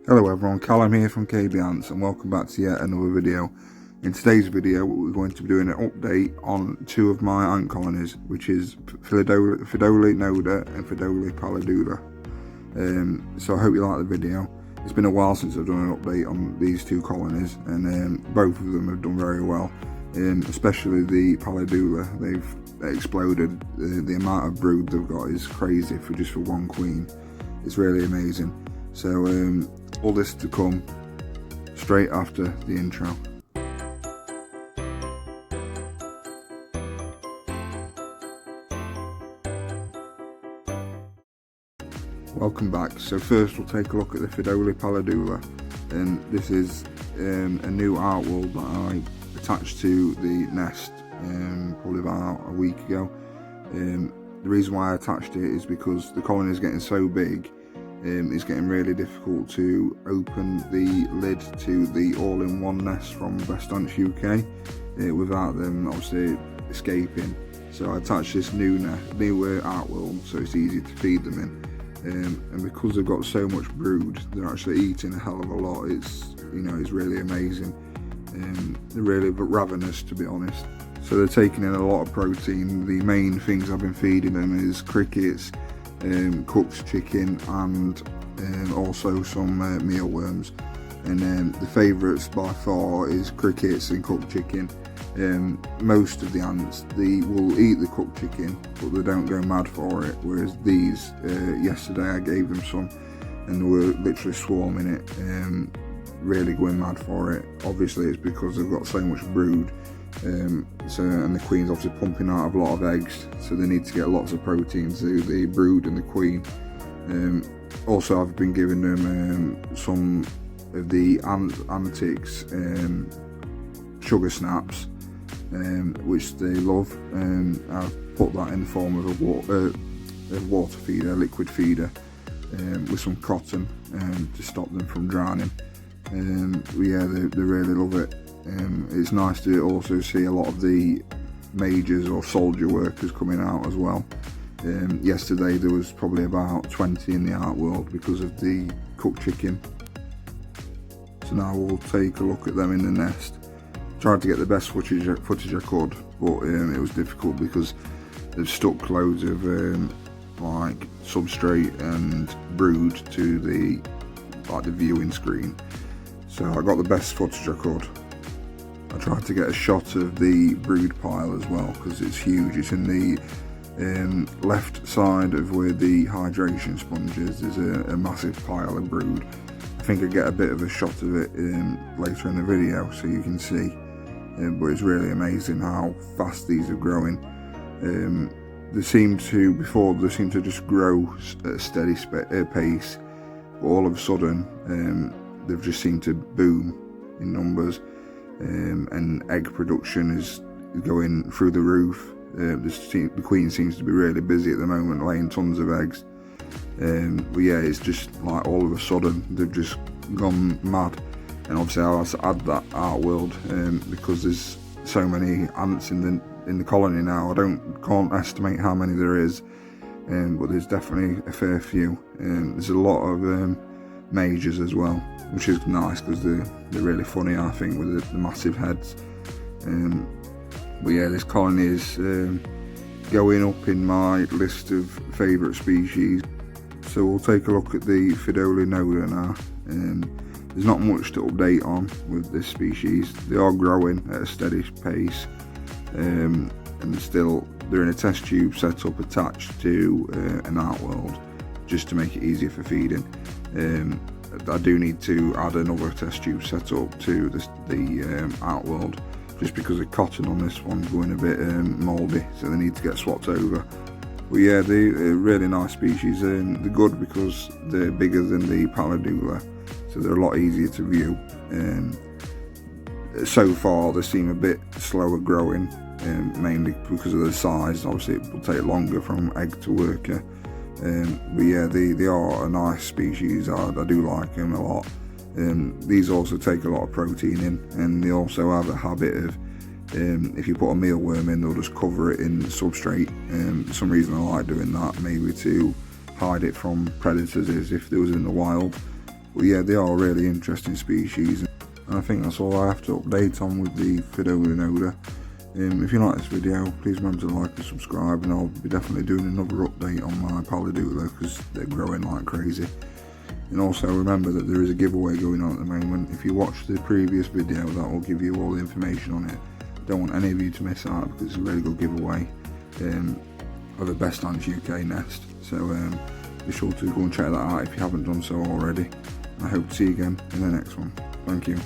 Hello everyone, Callum here from KB Ants and welcome back to yet another video. In today's video we're going to be doing an update on two of my ant colonies, which is Pheidole Noda and Pheidole Pallidula. So I hope you like the video. It's been a while since I've done an update on these two colonies and both of them have done very well. Especially the Pallidula, they've exploded. The amount of brood they've got is crazy for just one queen. It's really amazing. So all this to come straight after the intro. Welcome back. So first we'll take a look at the Pheidole Pallidula, and this is a new artworld that I attached to the nest probably about a week ago. The reason why I attached it is because the colony is getting so big. It's getting really difficult to open the lid to the all-in-one nest from Best Ants UK without them obviously escaping. So I attached this new artworld so it's easy to feed them in, and because they've got so much brood, they're actually eating a hell of a lot. It's really amazing. They're really ravenous, to be honest. So they're taking in a lot of protein. The main things I've been feeding them is crickets, cooked chicken, and also some mealworms. And the favourites by far is crickets and cooked chicken. Most of the ants, they will eat the cooked chicken, but they don't go mad for it. Whereas these, yesterday I gave them some, and they were literally swarming it, really going mad for it. Obviously, it's because they've got so much brood. And the queen's obviously pumping out a lot of eggs, so they need to get lots of protein to the brood and the queen. Also, I've been giving them some of the antics sugar snaps, which they love. I've put that in the form of a water feeder, a liquid feeder, with some cotton to stop them from drowning. Yeah, they really love it. It's nice to also see a lot of the majors or soldier workers coming out as well. Yesterday there was probably about 20 in the art world because of the cooked chicken. So now we'll take a look at them in the nest. Tried to get the best footage I could, but it was difficult because they've stuck loads of like substrate and brood to the viewing screen. So I got the best footage I could. I tried to get a shot of the brood pile as well because it's huge. It's in the left side of where the hydration sponge is. There's a massive pile of brood. I think I'll get a bit of a shot of it later in the video so you can see. But it's really amazing how fast these are growing. They seem to just grow at a steady pace, but all of a sudden they've just seemed to boom in numbers. And egg production is going through the roof. The queen seems to be really busy at the moment, laying tons of eggs. But yeah, it's just like all of a sudden they've just gone mad. And obviously I have to add that art world because there's so many ants in the colony now. I can't estimate how many there is, but there's definitely a fair few. There's a lot of majors as well, which is nice because they're really funny, I think, with the massive heads. But yeah, this colony is going up in my list of favourite species. So we'll take a look at the Pheidole Noda now. There's not much to update on with this species. They are growing at a steady pace, and they're in a test tube set up attached to an art world just to make it easier for feeding. I do need to add another test tube set up to the art world just because the cotton on this one's going a bit mouldy, so they need to get swapped over. But yeah, they're really nice species, and they're good because they're bigger than the Pallidula, so they're a lot easier to view. So far they seem a bit slower growing, mainly because of the size. Obviously it will take longer from egg to worker. But yeah, they are a nice species. I do like them a lot. These also take a lot of protein in, and they also have a habit of, if you put a mealworm in, they'll just cover it in substrate. For some reason I like doing that, maybe to hide it from predators, as if they was in the wild. But yeah, they are a really interesting species, and I think that's all I have to update on with the Pheidole Noda. If you like this video, please remember to like and subscribe, and I'll be definitely doing another update on my Pallidula because they're growing like crazy. And also remember that there is a giveaway going on at the moment. If you watch the previous video, that will give you all the information on it. Don't want any of you to miss out because it's a really good giveaway of the Best Ants UK nest. So be sure to go and check that out if you haven't done so already. I hope to see you again in the next one. Thank you.